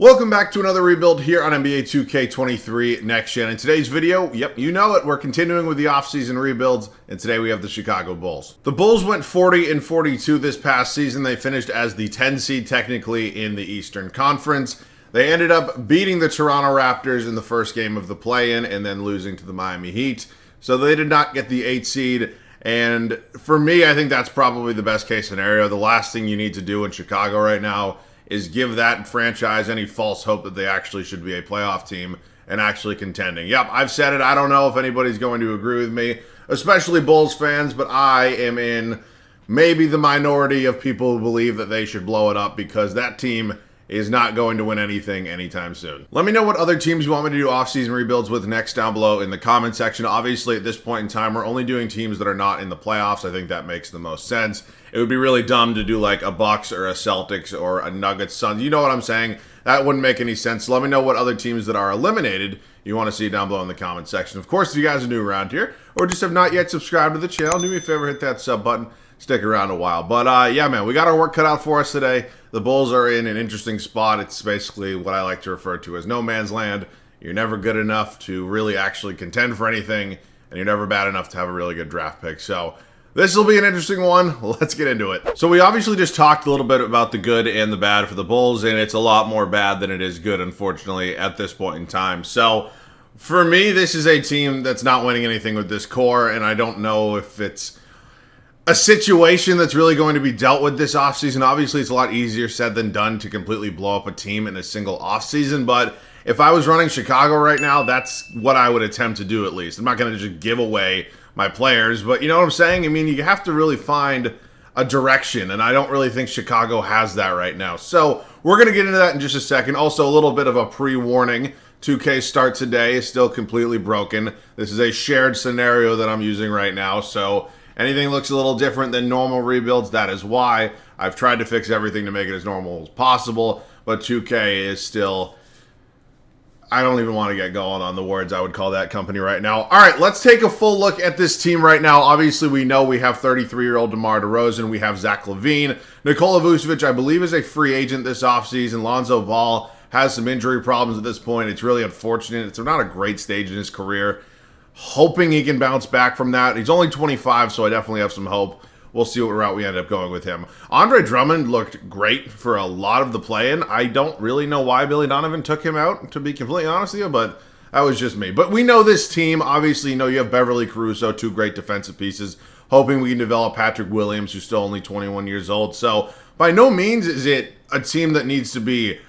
Welcome back to another rebuild here on NBA 2K23 Next Gen. In today's video, yep, you know it, we're continuing with the offseason rebuilds, and today we have the Chicago Bulls. The Bulls went 40-42 this past season. They finished as the 10 seed technically in the Eastern Conference. They ended up beating the Toronto Raptors in the first game of the play-in and then losing to the Miami Heat. So they did not get the 8 seed. And for me, I think that's probably the best case scenario. The last thing you need to do in Chicago right now is give that franchise any false hope that they actually should be a playoff team and actually contending. Yep, I've said it. I don't know if anybody's going to agree with me, especially Bulls fans, but I am in maybe the minority of people who believe that they should blow it up because that team is not going to win anything anytime soon. Let me know what other teams you want me to do offseason rebuilds with next down below in the comment section. Obviously, at this point in time, we're only doing teams that are not in the playoffs. I think that makes the most sense. It would be really dumb to do like a Bucks or a Celtics or a Nuggets Suns. You know what I'm saying? That wouldn't make any sense. Let me know what other teams that are eliminated you want to see down below in the comment section. Of course, if you guys are new around here or just have not yet subscribed to the channel, do me a favor, hit that sub button. Stick around a while. But yeah, man, we got our work cut out for us today. The Bulls are in an interesting spot. It's basically what I like to refer to as no man's land. You're never good enough to really actually contend for anything, and you're never bad enough to have a really good draft pick. So this will be an interesting one. Let's get into it. So we obviously just talked a little bit about the good and the bad for the Bulls, and it's a lot more bad than it is good, unfortunately, at this point in time. So for me, this is a team that's not winning anything with this core, and I don't know if it's a situation that's really going to be dealt with this offseason. Obviously, it's a lot easier said than done to completely blow up a team in a single offseason, but if I was running Chicago right now, that's what I would attempt to do at least. I'm not going to just give away my players, but you know what I'm saying? I mean, you have to really find a direction, and I don't really think Chicago has that right now. So we're going to get into that in just a second. Also, a little bit of a pre-warning. 2K start today is still completely broken. This is a shared scenario that I'm using right now, so anything looks a little different than normal rebuilds. That is why I've tried to fix everything to make it as normal as possible, but 2K is still, I don't even want to get going on the words I would call that company right now. All right, let's take a full look at this team right now. Obviously, we know we have 33-year-old Demar DeRozan. We have Zach LaVine. Nikola Vucevic, I believe, is a free agent this offseason. Lonzo Ball has some injury problems at this point. It's really unfortunate. It's not a great stage in his career. Hoping he can bounce back from that. He's only 25, so I definitely have some hope. We'll see what route we end up going with him. Andre Drummond looked great for a lot of the play-in. I don't really know why Billy Donovan took him out, to be completely honest with you, but that was just me. But we know this team. Obviously, you know you have Beverly Caruso, two great defensive pieces. Hoping we can develop Patrick Williams, who's still only 21 years old. So by no means is it a team that needs to be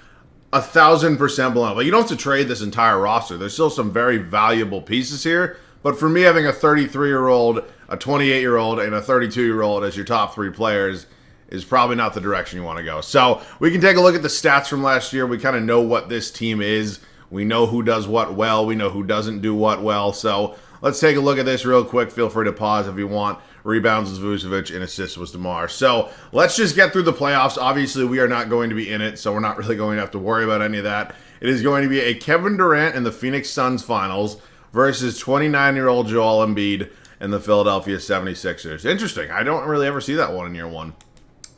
1,000% blown. But you don't have to trade this entire roster. There's still some very valuable pieces here. But for me, having a 33-year-old, a 28-year-old, and a 32-year-old as your top three players is probably not the direction you want to go. So we can take a look at the stats from last year. We kind of know what this team is. We know who does what well. We know who doesn't do what well. So let's take a look at this real quick. Feel free to pause if you want. Rebounds was Vucevic and assists was Demar. So let's just get through the playoffs. Obviously, we are not going to be in it, so we're not really going to have to worry about any of that. It is going to be a Kevin Durant and the Phoenix Suns finals versus 29-year-old Joel Embiid and the Philadelphia 76ers. Interesting. I don't really ever see that one in year one.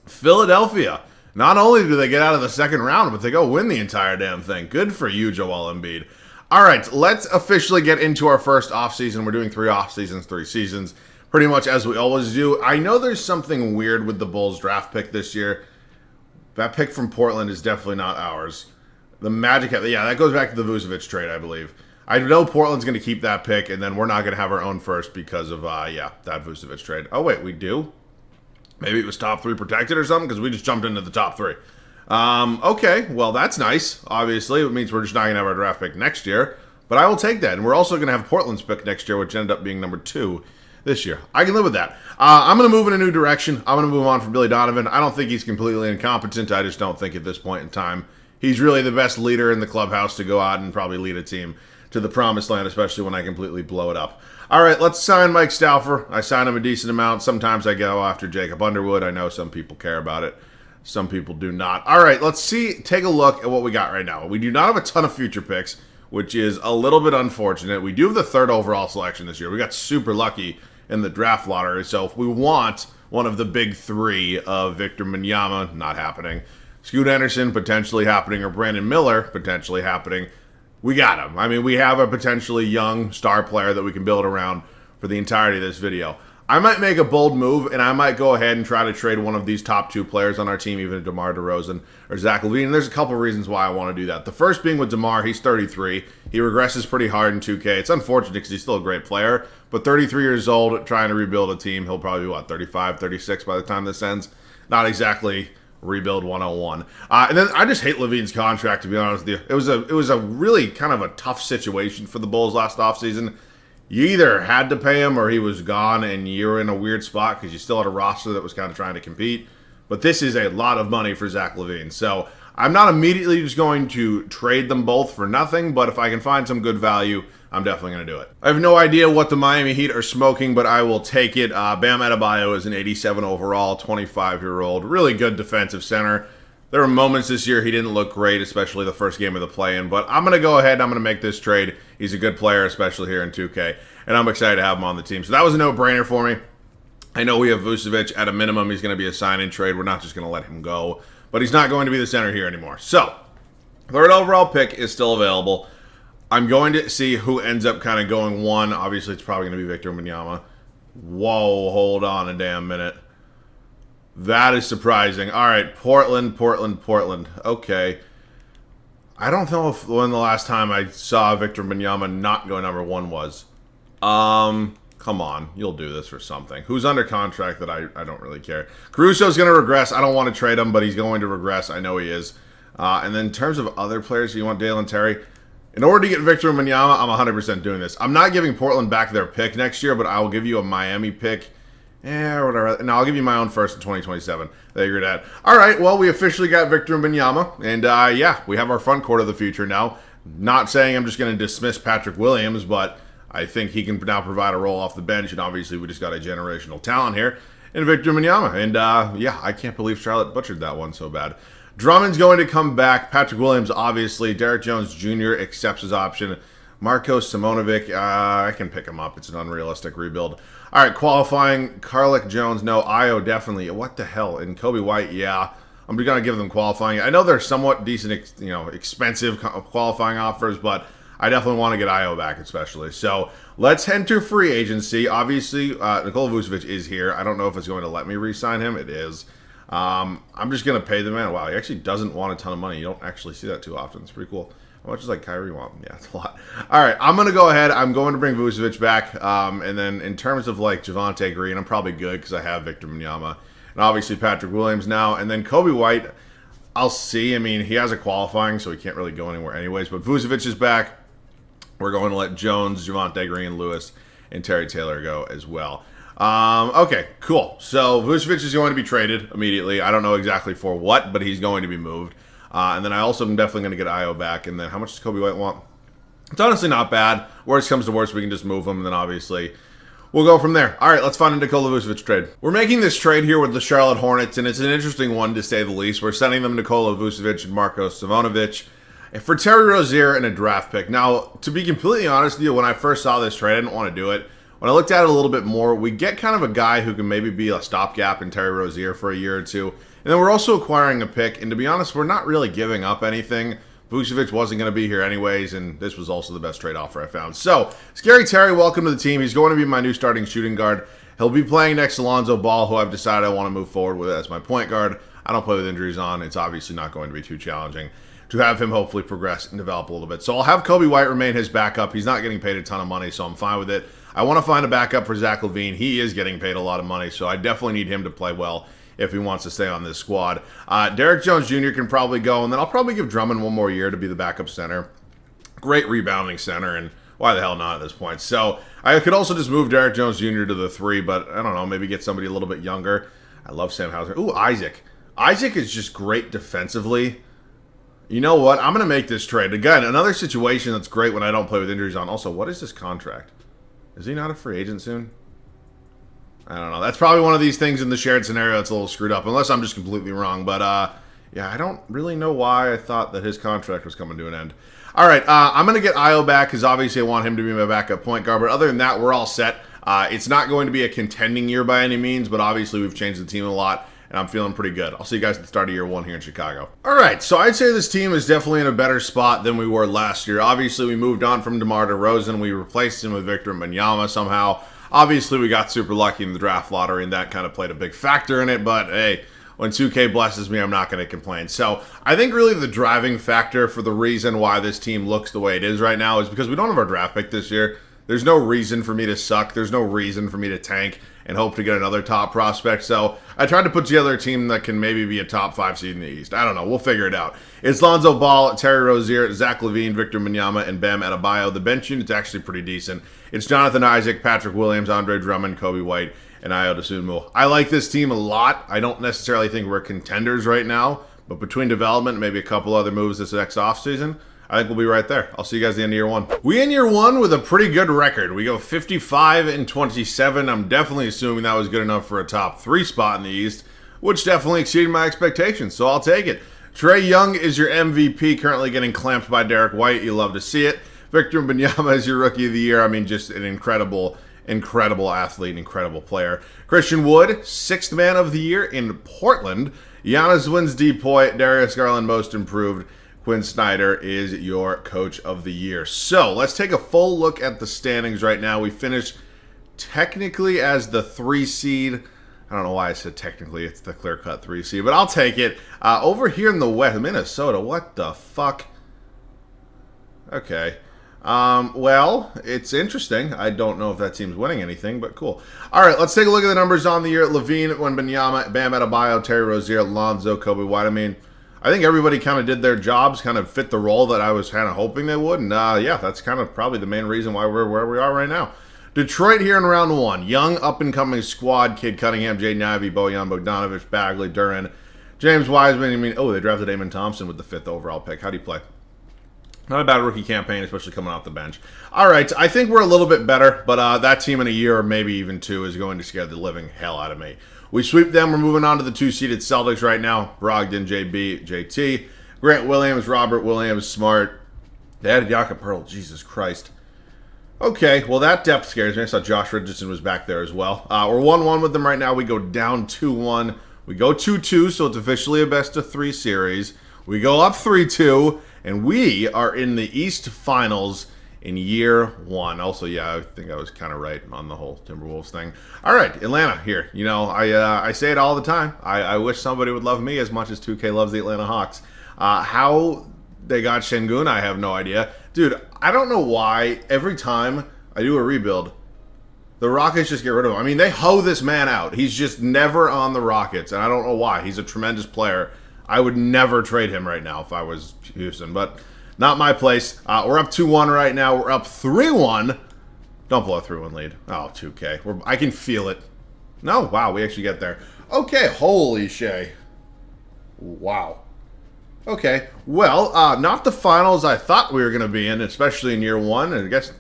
Philadelphia. Not only do they get out of the second round, but they go win the entire damn thing. Good for you, Joel Embiid. All right, let's officially get into our first offseason. We're doing 3 offseasons, 3 seasons, pretty much as we always do. I know there's something weird with the Bulls draft pick this year. That pick from Portland is definitely not ours. The Magic, yeah, that goes back to the Vucevic trade, I believe. I know Portland's going to keep that pick, and then we're not going to have our own first because of, yeah, that Vucevic trade. Oh, wait, we do? Maybe it was top 3 protected or something, because we just jumped into the top 3. Okay, well, that's nice, obviously. It means we're just not going to have our draft pick next year, but I will take that. And we're also going to have Portland's pick next year, which ended up being number 2 this year. I can live with that. I'm going to move in a new direction. I'm going to move on from Billy Donovan. I don't think he's completely incompetent. I just don't think at this point in time he's really the best leader in the clubhouse to go out and probably lead a team to the promised land, especially when I completely blow it up. All right, let's sign Mike Stauffer. I sign him a decent amount. Sometimes I go after Jacob Underwood. I know some people care about it. Some people do not. All right, let's take a look at what we got right now. We do not have a ton of future picks, which is a little bit unfortunate. We do have the 3rd overall selection this year. We got super lucky in the draft lottery. So if we want one of the big 3 of Victor Wembanyama, not happening, Scoot Henderson potentially happening or Brandon Miller potentially happening, we got him. I mean, we have a potentially young star player that we can build around for the entirety of this video. I might make a bold move, and I might go ahead and try to trade one of these top 2 players on our team, even DeMar DeRozan or Zach LaVine. And there's a couple reasons why I want to do that. The first being with DeMar, he's 33. He regresses pretty hard in 2K. It's unfortunate because he's still a great player, but 33 years old, trying to rebuild a team, he'll probably be, 35, 36 by the time this ends? Not exactly rebuild 101. And then I just hate LaVine's contract, to be honest with you. It was a really kind of a tough situation for the Bulls last offseason. You either had to pay him or he was gone, and you're in a weird spot because you still had a roster that was kind of trying to compete. But this is a lot of money for Zach LaVine. So I'm not immediately just going to trade them both for nothing, but if I can find some good value, I'm definitely going to do it. I have no idea what the Miami Heat are smoking, but I will take it. Bam Adebayo is an 87 overall, 25-year-old, really good defensive center. There were moments this year he didn't look great, especially the first game of the play-in, but I'm going to go ahead and I'm going to make this trade. He's a good player, especially here in 2K, and I'm excited to have him on the team. So that was a no-brainer for me. I know we have Vucevic. At a minimum, he's going to be a sign-in trade. We're not just going to let him go, but he's not going to be the center here anymore. So, third overall pick is still available. I'm going to see who ends up kind of going 1. Obviously, it's probably going to be Victor Wembanyama. Whoa, hold on a damn minute. That is surprising. All right, Portland. Okay. I don't know when the last time I saw Victor Wembanyama not go number 1 was. Come on. You'll do this for something. Who's under contract that I don't really care. Caruso's going to regress. I don't want to trade him, but he's going to regress. I know he is. And then in terms of other players, you want Dalen Terry. In order to get Victor Wembanyama, I'm 100% doing this. I'm not giving Portland back their pick next year, but I will give you a Miami pick. Whatever. No, I'll give you my own first in 2027. There you're at. All right, well, we officially got Victor Wembanyama, and yeah, we have our front court of the future now. Not saying I'm just going to dismiss Patrick Williams, but I think he can now provide a role off the bench, and obviously we just got a generational talent here in Victor Wembanyama. And yeah, I can't believe Charlotte butchered that one so bad. Drummond's going to come back. Patrick Williams, obviously. Derek Jones Jr. accepts his option. Marko Simonovic, I can pick him up. It's an unrealistic rebuild. All right, qualifying. Carlick Jones, no. Io, definitely. What the hell? And Kobe White, yeah. I'm going to give them qualifying. I know they're somewhat decent, expensive qualifying offers, but I definitely want to get Io back, especially. So let's head to free agency. Obviously, Nikola Vucevic is here. I don't know if it's going to let me re-sign him. It is. I'm just going to pay the man. Wow, he actually doesn't want a ton of money. You don't actually see that too often. It's pretty cool. How much does like Kyrie want? Yeah, it's a lot. All right, I'm going to go ahead. I'm going to bring Vucevic back. And then in terms of like Javonte Green, I'm probably good because I have Victor Wembanyama. And obviously Patrick Williams now. And then Kobe White, I'll see. I mean, he has a qualifying, so he can't really go anywhere anyways. But Vucevic is back. We're going to let Jones, Javonte Green, Lewis, and Terry Taylor go as well. Okay, cool. So Vucevic is going to be traded immediately. I don't know exactly for what, but he's going to be moved. And then I also am definitely going to get Io back. And then how much does Kobe White want? It's honestly not bad. Worst comes to worst, we can just move him. And then obviously we'll go from there. All right, let's find a Nikola Vucevic trade. We're making this trade here with the Charlotte Hornets, and it's an interesting one to say the least. We're sending them Nikola Vucevic and Marko Simonovic for Terry Rozier and a draft pick. Now, to be completely honest with you, when I first saw this trade, I didn't want to do it. When I looked at it a little bit more, we get kind of a guy who can maybe be a stopgap in Terry Rozier for a year or two. And then we're also acquiring a pick. And to be honest, we're not really giving up anything. Vucevic wasn't going to be here anyways, and this was also the best trade offer I found. So, Scary Terry, welcome to the team. He's going to be my new starting shooting guard. He'll be playing next to Lonzo Ball, who I've decided I want to move forward with as my point guard. I don't play with injuries on. It's obviously not going to be too challenging to have him hopefully progress and develop a little bit. So I'll have Kobe White remain his backup. He's not getting paid a ton of money, so I'm fine with it. I want to find a backup for Zach LaVine. He is getting paid a lot of money, so I definitely need him to play well if he wants to stay on this squad. Derek Jones Jr. can probably go, and then I'll probably give Drummond one more year to be the backup center. Great rebounding center, and why the hell not at this point? So I could also just move Derek Jones Jr. to the 3, but I don't know, maybe get somebody a little bit younger. I love Sam Hauser. Ooh, Isaac. Isaac is just great defensively. You know what? I'm going to make this trade. Again, another situation that's great when I don't play with injuries on. Also, what is this contract? Is he not a free agent soon? I don't know. That's probably one of these things in the shared scenario that's a little screwed up, unless I'm just completely wrong. But, yeah, I don't really know why I thought that his contract was coming to an end. All right, I'm going to get Io back because obviously I want him to be my backup point guard. But other than that, we're all set. It's not going to be a contending year by any means, but obviously we've changed the team a lot. and I'm feeling pretty good. I'll see you guys at the start of year 1 here in Chicago. All right, so I'd say this team is definitely in a better spot than we were last year. Obviously, we moved on from Demar DeRozan. We replaced him with Victor Wembanyama somehow. Obviously, we got super lucky in the draft lottery, and that kind of played a big factor in it, but hey, when 2K blesses me, I'm not going to complain. So I think really the driving factor for the reason why this team looks the way it is right now is because we don't have our draft pick this year. There's no reason for me to suck. There's no reason for me to tank and hope to get another top prospect. So I tried to put together a team that can maybe be a top 5 seed in the East. I don't know. We'll figure it out. It's Lonzo Ball, Terry Rozier, Zach LaVine, Victor Wembanyama, and Bam Adebayo. The bench unit's actually pretty decent. It's Jonathan Isaac, Patrick Williams, Andre Drummond, Kobe White, and Ayo Dosunmu. I like this team a lot. I don't necessarily think we're contenders right now, but between development and maybe a couple other moves this next offseason, I think we'll be right there. I'll see you guys at the end of year 1. We end year 1 with a pretty good record. We go 55-27. I'm definitely assuming that was good enough for a top 3 spot in the East, which definitely exceeded my expectations, so I'll take it. Trae Young is your MVP, currently getting clamped by Derek White. You love to see it. Victor Wembanyama is your Rookie of the Year. I mean, just an incredible athlete, incredible player. Christian Wood, 6th Man of the Year in Portland. Giannis wins DPOY. Darius Garland, Most Improved. Quinn Snyder is your Coach of the Year. So let's take a full look at the standings right now. We finished technically as the 3 seed. I don't know why I said technically. It's the clear-cut 3 seed, but I'll take it. Over here in the West, Minnesota, what the fuck? Okay. Well, it's interesting. I don't know if that team's winning anything, but cool. All right, let's take a look at the numbers on the year. LaVine, Wembanyama, Bam Adebayo, Terry Rozier, Lonzo, Kobe White. I mean, I think everybody kind of did their jobs, kind of fit the role that I was kind of hoping they would. And yeah, that's kind of probably the main reason why we're where we are right now. Detroit here in round 1. Young, up-and-coming squad. Cade Cunningham, Jaden Ivey, Bojan Bogdanovic, Bagley, Duran, James Wiseman. I mean, oh, they drafted Amon Thompson with the 5th overall pick. How do you play? Not a bad rookie campaign, especially coming off the bench. All right, I think we're a little bit better, but that team in a year or maybe even 2 is going to scare the living hell out of me. We sweep them. We're moving on to the 2-seeded Celtics right now. Brogdon, JB, JT, Grant Williams, Robert Williams, Smart. They added Jakob Pearl. Jesus Christ. Okay, well, that depth scares me. I saw Josh Richardson was back there as well. We're 1-1 with them right now. We go down 2-1. We go 2-2, so it's officially a best-of-3 series. We go up 3-2, and we are in the East Finals in year 1. Also, yeah, I think I was kind of right on the whole Timberwolves thing. All right, Atlanta here. You know, I say it all the time. I wish somebody would love me as much as 2K loves the Atlanta Hawks. How they got Şengün, I have no idea. Dude, I don't know why every time I do a rebuild, the Rockets just get rid of him. I mean, they hoe this man out. He's just never on the Rockets, and I don't know why. He's a tremendous player. I would never trade him right now if I was Houston, but not my place. We're up 2-1 right now. We're up 3-1. Don't blow a 3-1 lead. Oh, 2K. I can feel it. No, wow, we actually get there. Okay, holy shay. Wow. Okay, well, not the finals I thought we were going to be in, especially in year 1. And I guess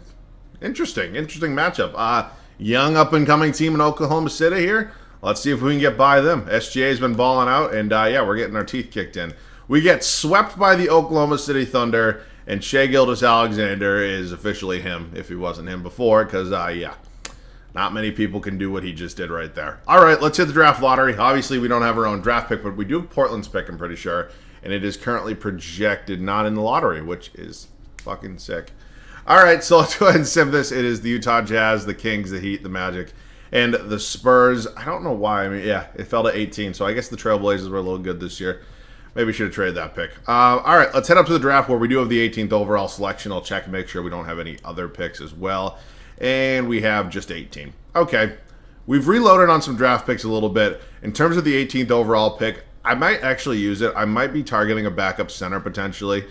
interesting matchup. Young up-and-coming team in Oklahoma City here. Let's see if we can get by them. SGA's been balling out, and yeah, we're getting our teeth kicked in. We get swept by the Oklahoma City Thunder, and Shai Gilgeous-Alexander is officially him, if he wasn't him before, because, yeah, not many people can do what he just did right there. All right, let's hit the draft lottery. Obviously, we don't have our own draft pick, but we do have Portland's pick, I'm pretty sure, and it is currently projected not in the lottery, which is fucking sick. All right, so let's go ahead and sim this. It is the Utah Jazz, the Kings, the Heat, the Magic, and the Spurs. I don't know why. I mean, yeah, it fell to 18, so I guess the Trailblazers were a little good this year. Maybe we should have traded that pick. All right, let's head up to the draft where we do have the 18th overall selection. I'll check and make sure we don't have any other picks as well. And we have just 18. Okay, we've reloaded on some draft picks a little bit. In terms of the 18th overall pick, I might actually use it. I might be targeting a backup center potentially.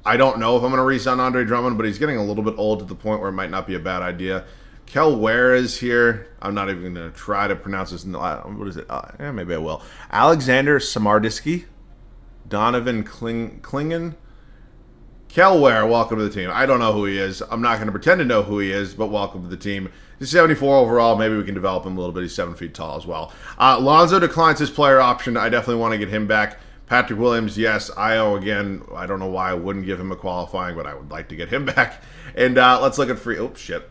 I don't know if I'm going to re-sign Andre Drummond, but he's getting a little bit old to the point where it might not be a bad idea. Kel Ware is here. I'm not even going to try to pronounce his name. What is it? Maybe I will. Alexander Samardziki. Donovan Klingen. Kel Ware, welcome to the team. I don't know who he is. I'm not going to pretend to know who he is, but welcome to the team. He's 74 overall. Maybe we can develop him a little bit. He's 7 feet tall as well. Lonzo declines his player option. I definitely want to get him back. Patrick Williams, yes. Io, again, I don't know why I wouldn't give him a qualifying, but I would like to get him back. And let's look at free... Oh, shit.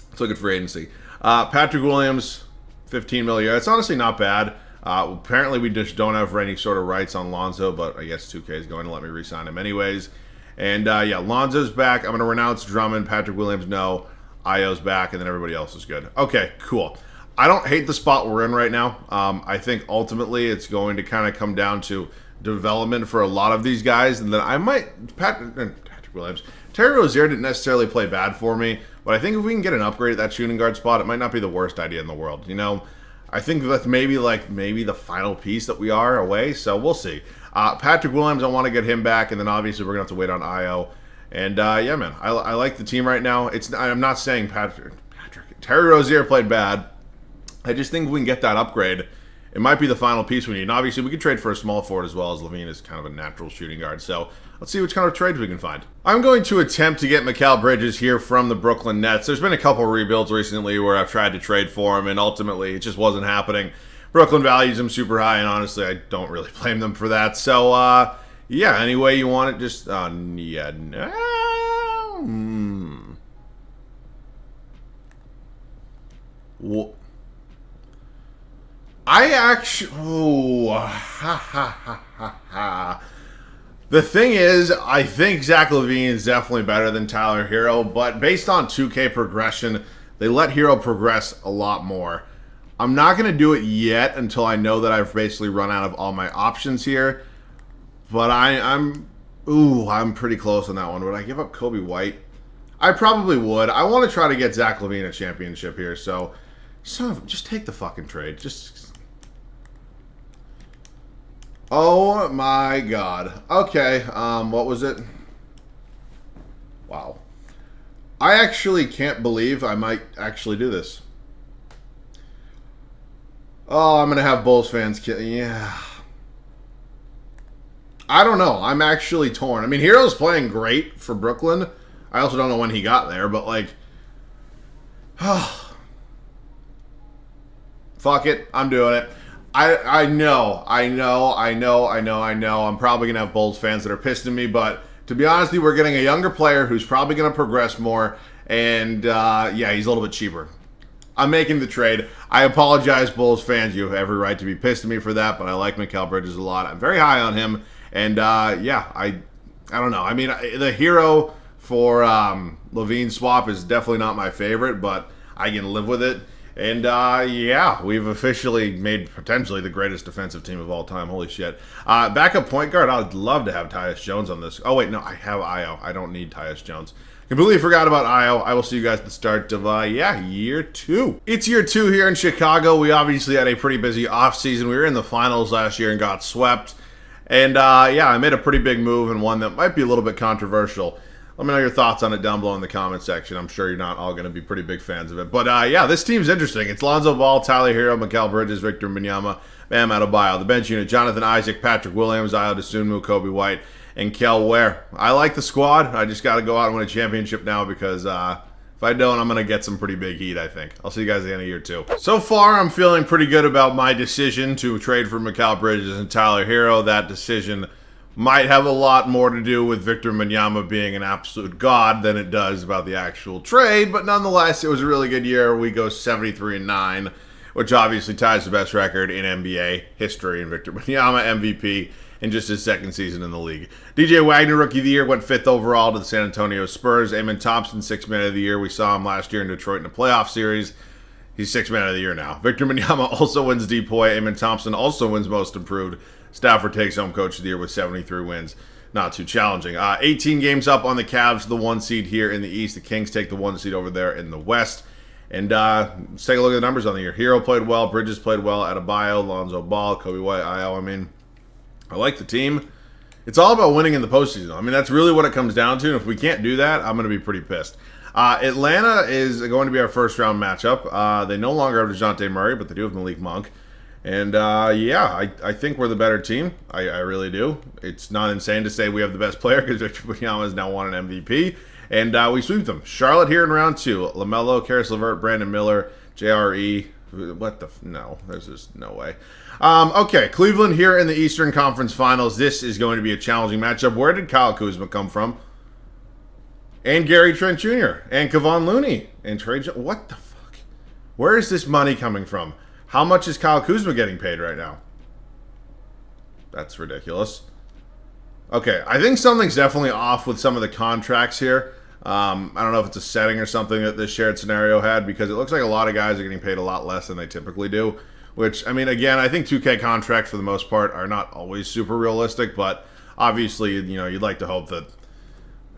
Let's look at free agency. Patrick Williams, $15 million. It's honestly not bad. Apparently, we just don't have any sort of rights on Lonzo, but I guess 2K is going to let me re-sign him anyways. And yeah, Lonzo's back. I'm going to renounce Drummond. Patrick Williams, no. Io's back, and then everybody else is good. Okay, cool. I don't hate the spot we're in right now. I think ultimately it's going to kind of come down to development for a lot of these guys, and then I might Patrick Williams. Terry Rozier didn't necessarily play bad for me, but I think if we can get an upgrade at that shooting guard spot, it might not be the worst idea in the world. You know, I think that's maybe the final piece that we are away, so we'll see. Patrick Williams, I want to get him back, and then obviously we're going to have to wait on Io. And yeah, man, I like the team right now. I'm not saying Terry Rozier played bad. I just think if we can get that upgrade, it might be the final piece we need. And obviously, we could trade for a small forward as well, as Levine is kind of a natural shooting guard. So let's see which kind of trades we can find. I'm going to attempt to get Mikal Bridges here from the Brooklyn Nets. There's been a couple rebuilds recently where I've tried to trade for him, and ultimately it just wasn't happening. Brooklyn values him super high, and honestly, I don't really blame them for that. So, yeah, any way you want it, just, yeah, no. Well, I actually, The thing is, I think Zach LaVine is definitely better than Tyler Hero, but based on 2K progression, they let Hero progress a lot more. I'm not going to do it yet until I know that I've basically run out of all my options here, but I'm pretty close on that one. Would I give up Kobe White? I probably would. I want to try to get Zach LaVine a championship here, so just take the fucking trade. Oh my god. Okay, what was it? Wow. I actually can't believe I might actually do this. Oh, I'm going to have Bulls fans kill. Yeah. I don't know. I'm actually torn. I mean, Hero's playing great for Brooklyn. I also don't know when he got there, but like, fuck it. I'm doing it. I know. I'm probably going to have Bulls fans that are pissed at me, but to be honest with you, we're getting a younger player who's probably going to progress more, and yeah, he's a little bit cheaper. I'm making the trade. I apologize, Bulls fans. You have every right to be pissed at me for that, but I like Mikal Bridges a lot. I'm very high on him, and yeah, I don't know. I mean, the Hero for Levine swap is definitely not my favorite, but I can live with it. And yeah, we've officially made potentially the greatest defensive team of all time. Holy shit. Backup point guard, I'd love to have Tyus Jones on this. Oh, wait, no, I have Io. I don't need Tyus Jones. Completely forgot about Io. I will see you guys at the start of, yeah, year 2. It's year 2 here in Chicago. We obviously had a pretty busy offseason. We were in the finals last year and got swept. And, yeah, I made a pretty big move and one that might be a little bit controversial. Let me know your thoughts on it down below in the comment section. I'm sure you're not all going to be pretty big fans of it. But, yeah, this team's interesting. It's Lonzo Ball, Tyler Hero, Mikal Bridges, Victor Wembanyama, Bam Adebayo. The bench unit, Jonathan Isaac, Patrick Williams, Ayo Dosunmu, Kobe White, and Kel Ware. I like the squad. I just got to go out and win a championship now because if I don't, I'm going to get some pretty big heat, I think. I'll see you guys at the end of year 2. So far, I'm feeling pretty good about my decision to trade for Mikal Bridges and Tyler Hero. That decision might have a lot more to do with Victor Wembanyama being an absolute god than it does about the actual trade, but nonetheless, it was a really good year. We go 73-9, which obviously ties the best record in NBA history, and Victor Wembanyama MVP in just his second season in the league. DJ Wagner, Rookie of the Year, went 5th overall to the San Antonio Spurs. Amen Thompson, 6th Man of the Year. We saw him last year in Detroit in a playoff series. He's 6th Man of the Year now. Victor Wembanyama also wins DPOY. Amen Thompson also wins Most Improved. Stafford takes home Coach of the Year with 73 wins. Not too challenging. 18 games up on the Cavs, the 1 seed here in the East. The Kings take the 1 seed over there in the West. And let's take a look at the numbers on the year. Hero played well. Bridges played well. Adebayo, Lonzo Ball, Kobe White, Io. I mean, I like the team. It's all about winning in the postseason. I mean, that's really what it comes down to. And if we can't do that, I'm going to be pretty pissed. Atlanta is going to be our first round matchup. They no longer have DeJounte Murray, but they do have Malik Monk. And, yeah, I think we're the better team. I really do. It's not insane to say we have the best player because Victor Wembanyama has now won an MVP. And we sweep them. Charlotte here in round 2. LaMelo, Karis LeVert, Brandon Miller, JRE. What the... No, there's just no way. Okay, Cleveland here in the Eastern Conference Finals. This is going to be a challenging matchup. Where did Kyle Kuzma come from? And Gary Trent Jr. And Kevon Looney. And Trey Jones. What the fuck? Where is this money coming from? How much is Kyle Kuzma getting paid right now? That's ridiculous. Okay, I think something's definitely off with some of the contracts here. I don't know if it's a setting or something that this shared scenario had, because it looks like a lot of guys are getting paid a lot less than they typically do. Which, I mean, again, I think 2K contracts for the most part are not always super realistic, but obviously, you know, you'd like to hope that,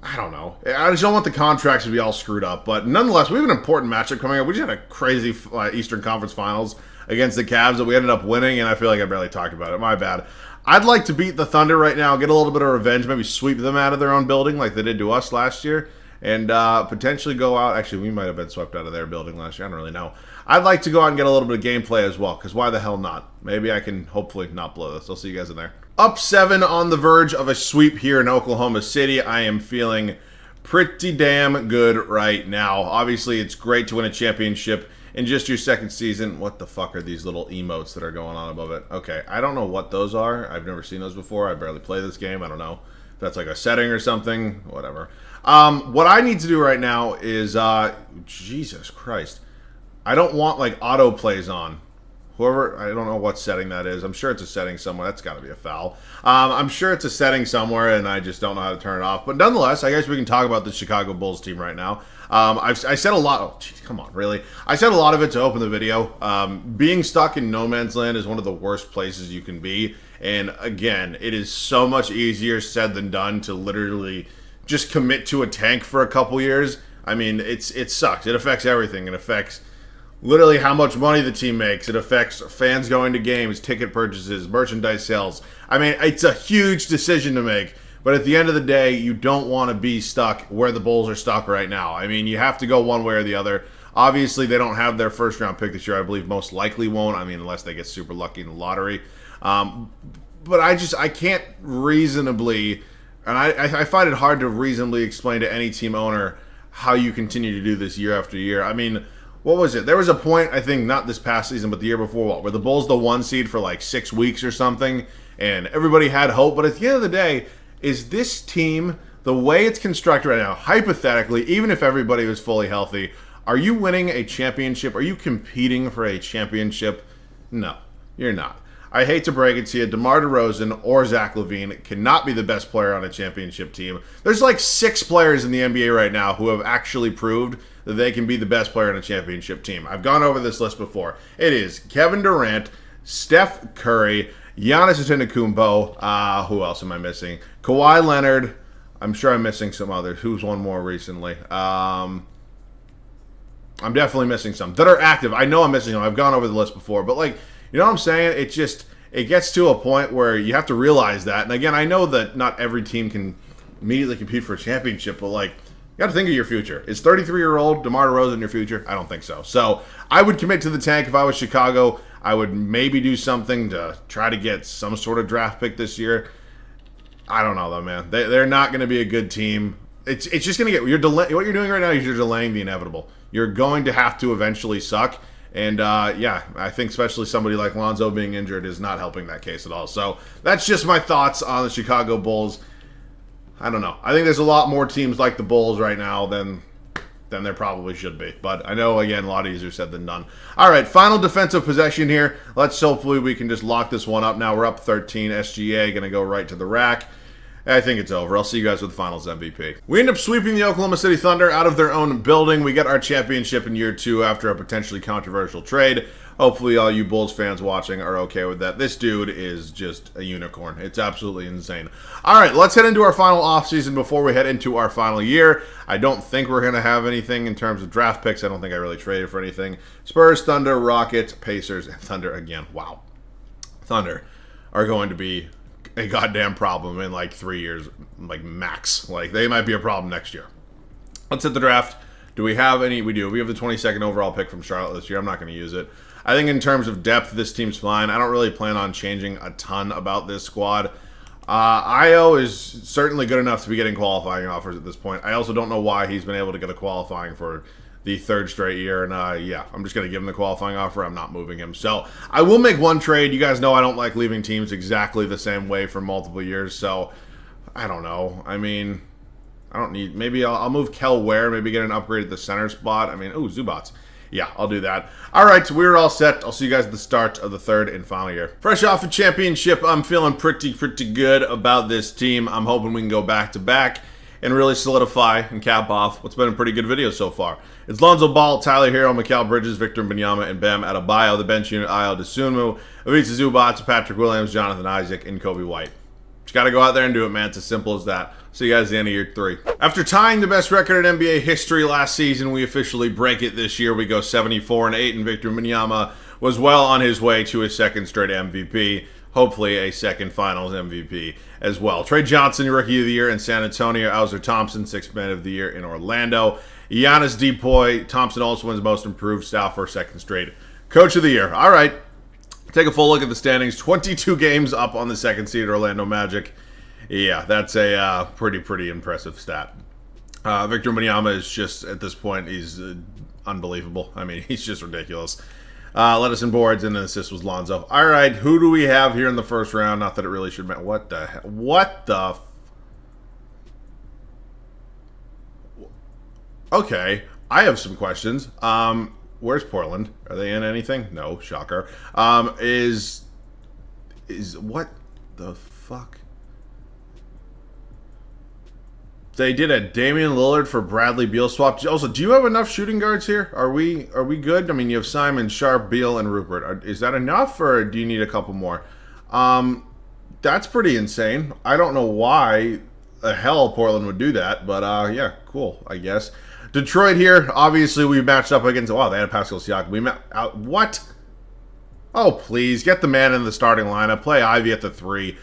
I don't know. I just don't want the contracts to be all screwed up. But nonetheless, we have an important matchup coming up. We just had a crazy Eastern Conference Finals against the Cavs that we ended up winning, and I feel like I barely talked about it. My bad. I'd like to beat the Thunder right now, get a little bit of revenge, maybe sweep them out of their own building like they did to us last year, and potentially go out. Actually, we might have been swept out of their building last year. I don't really know. I'd like to go out and get a little bit of gameplay as well, because why the hell not? Maybe I can hopefully not blow this. I'll see you guys in there. Up 7 on the verge of a sweep here in Oklahoma City. I am feeling pretty damn good right now. Obviously, it's great to win a championship in just your second season. What the fuck are these little emotes that are going on above it? Okay, I don't know what those are. I've never seen those before. I barely play this game. I don't know if that's like a setting or something. Whatever. What I need to do right now is, Jesus Christ. I don't want like auto plays on. Whoever, I don't know what setting that is. I'm sure it's a setting somewhere. That's got to be a foul. I'm sure it's a setting somewhere, and I just don't know how to turn it off. But nonetheless, I guess we can talk about the Chicago Bulls team right now. I said a lot. Oh, geez, come on, really? I said a lot of it to open the video. Being stuck in no man's land is one of the worst places you can be. And again, it is so much easier said than done to literally just commit to a tank for a couple years. I mean, it sucks. It affects everything. It affects literally how much money the team makes. It affects fans going to games, ticket purchases, merchandise sales. I mean, it's a huge decision to make. But at the end of the day, you don't want to be stuck where the Bulls are stuck right now. I mean, you have to go one way or the other. Obviously, they don't have their first-round pick this year. I believe most likely won't. I mean, unless they get super lucky in the lottery. But I can't reasonably, and I find it hard to reasonably explain to any team owner how you continue to do this year after year. I mean, what was it? There was a point, I think, not this past season, but the year before, where the Bulls the 1 seed for like 6 weeks or something, and everybody had hope. But at the end of the day, is this team, the way it's constructed right now, hypothetically, even if everybody was fully healthy, are you winning a championship? Are you competing for a championship? No, you're not. I hate to break it to you, DeMar DeRozan or Zach LaVine cannot be the best player on a championship team. There's like 6 players in the NBA right now who have actually proved that they can be the best player on a championship team. I've gone over this list before. It is Kevin Durant, Steph Curry, Giannis Antetokounmpo, who else am I missing? Kawhi Leonard. I'm sure I'm missing some others. Who's won more recently? I'm definitely missing some that are active. I know I'm missing them. I've gone over the list before. But, like, you know what I'm saying? It gets to a point where you have to realize that. And, again, I know that not every team can immediately compete for a championship, but, like, you got to think of your future. Is 33-year-old DeMar DeRozan your future? I don't think so. So I would commit to the tank if I was Chicago. I would maybe do something to try to get some sort of draft pick this year. I don't know, though, man. They're not going to be a good team. It's just going to get... what you're doing right now is you're delaying the inevitable. You're going to have to eventually suck. And, yeah, I think especially somebody like Lonzo being injured is not helping that case at all. So that's just my thoughts on the Chicago Bulls. I don't know. I think there's a lot more teams like the Bulls right now than there probably should be. But I know, again, a lot easier said than done. All right, final defensive possession here. Let's hopefully we can just lock this one up. Now we're up 13. SGA going to go right to the rack. I think it's over. I'll see you guys with the Finals MVP. We end up sweeping the Oklahoma City Thunder out of their own building. We get our championship in year 2 after a potentially controversial trade. Hopefully all you Bulls fans watching are okay with that. This dude is just a unicorn. It's absolutely insane. All right, let's head into our final offseason before we head into our final year. I don't think we're going to have anything in terms of draft picks. I don't think I really traded for anything. Spurs, Thunder, Rockets, Pacers, and Thunder again. Wow. Thunder are going to be a goddamn problem in like 3 years, like max. Like they might be a problem next year. Let's hit the draft. Do we have any? We do. We have the 22nd overall pick from Charlotte this year. I'm not going to use it. I think in terms of depth, this team's fine. I don't really plan on changing a ton about this squad. Io is certainly good enough to be getting qualifying offers at this point. I also don't know why he's been able to get a qualifying for the 3rd straight year. And yeah, I'm just going to give him the qualifying offer. I'm not moving him. So I will make one trade. You guys know I don't like leaving teams exactly the same way for multiple years. So I don't know. I mean, I don't need... Maybe I'll move Kel Ware. Maybe get an upgrade at the center spot. I mean, ooh, Zubats. Yeah, I'll do that. All right, so we're all set. I'll see you guys at the start of the third and final year. Fresh off a championship, I'm feeling pretty good about this team. I'm hoping we can go back-to-back and really solidify and cap off what's been a pretty good video so far. It's Lonzo Ball, Tyler Hero, Mikal Bridges, Victor Wembanyama, and Bam Adebayo. The bench unit, Ayo Dosunmu, Ivica Zubac, Patrick Williams, Jonathan Isaac, and Kobe White. Just got to go out there and do it, man. It's as simple as that. See you guys at the end of year 3. After tying the best record in NBA history last season, we officially break it this year. We go 74-8, and Victor Wembanyama was well on his way to his second straight MVP. Hopefully a second finals MVP as well. Trey Johnson, Rookie of the Year in San Antonio. Alzer Thompson, Sixth Man of the Year in Orlando. Giannis Depoy. Thompson also wins Most Improved Style for a second straight Coach of the Year. All right. Take a full look at the standings. 22 games up on the second seed Orlando Magic. Yeah, that's a pretty impressive stat. Victor Wembanyama is just, at this point, he's unbelievable. I mean, he's just ridiculous. Led us in boards, and then assist was Lonzo. All right, who do we have here in the first round? Not that it really should matter. What the hell? What the? Okay, I have some questions. Where's Portland? Are they in anything? No, shocker. Is what the fuck? They did a Damian Lillard for Bradley Beal swap. Also, do you have enough shooting guards here? Are we good? I mean, you have Simon, Sharp, Beal, and Rupert. Is that enough, or do you need a couple more? That's pretty insane. I don't know why the hell Portland would do that, but yeah, cool, I guess. Detroit here, obviously we matched up against, wow, they had Pascal Siakam. We met out, what? Oh, please, get the man in the starting lineup. Play Ivy at the 3.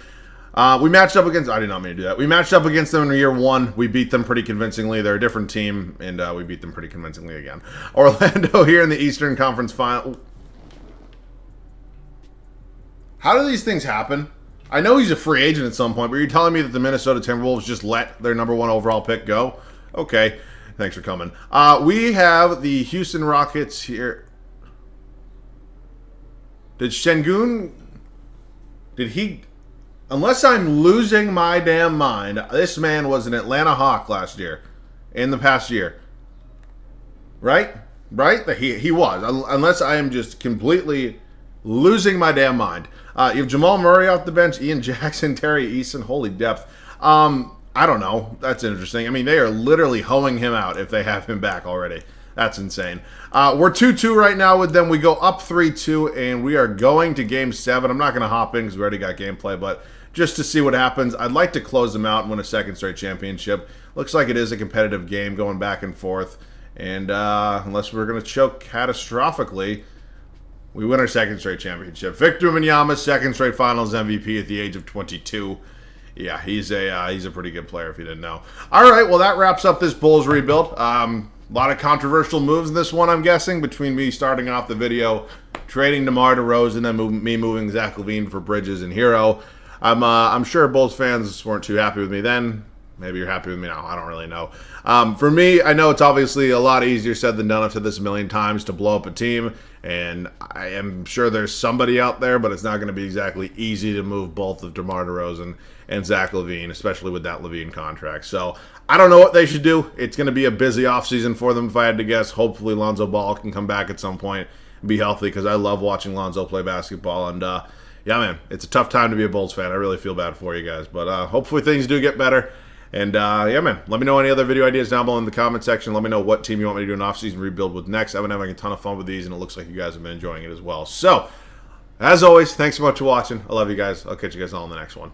We matched up against, I did not mean to do that. We matched up against them in year 1. We beat them pretty convincingly. They're a different team, and we beat them pretty convincingly again. Orlando here in the Eastern Conference Final. How do these things happen? I know he's a free agent at some point, but you're telling me that the Minnesota Timberwolves just let their number 1 overall pick go? Okay. Thanks for coming. We have the Houston Rockets here. Did Şengün... Did he... Unless I'm losing my damn mind, this man was an Atlanta Hawk last year. In the past year. Right? Right? He was. Unless I am just completely losing my damn mind. You have Jamal Murray off the bench. Ian Jackson, Terry Eason. Holy depth. I don't know. That's interesting. I mean, they are literally hoeing him out if they have him back already. That's insane. We're 2-2 right now with them. We go up 3-2, and we are going to Game 7. I'm not going to hop in because we already got gameplay, but just to see what happens, I'd like to close them out and win a second straight championship. Looks like it is a competitive game going back and forth, and unless we're going to choke catastrophically, we win our second straight championship. Victor Wembanyama, second straight Finals MVP at the age of 22. Yeah, he's a pretty good player if you didn't know. All right, well, that wraps up this Bulls rebuild. A lot of controversial moves in this one, I'm guessing, between me starting off the video, trading Demar to Rose, and then me moving Zach LaVine for Bridges and Hero. I'm sure Bulls fans weren't too happy with me then. Maybe you're happy with me now. I don't really know. For me, I know it's obviously a lot easier said than done. I've said this a million times, to blow up a team. And I am sure there's somebody out there, but it's not going to be exactly easy to move both of DeMar DeRozan and Zach LaVine, especially with that LaVine contract. So I don't know what they should do. It's going to be a busy offseason for them, if I had to guess. Hopefully Lonzo Ball can come back at some point and be healthy, because I love watching Lonzo play basketball. And yeah, man, it's a tough time to be a Bulls fan. I really feel bad for you guys. But hopefully things do get better. And yeah, man, let me know any other video ideas down below in the comment section. Let me know what team you want me to do an off-season rebuild with next. I've been having a ton of fun with these, and it looks like you guys have been enjoying it as well. So, as always, thanks so much for watching. I love you guys. I'll catch you guys all in the next one.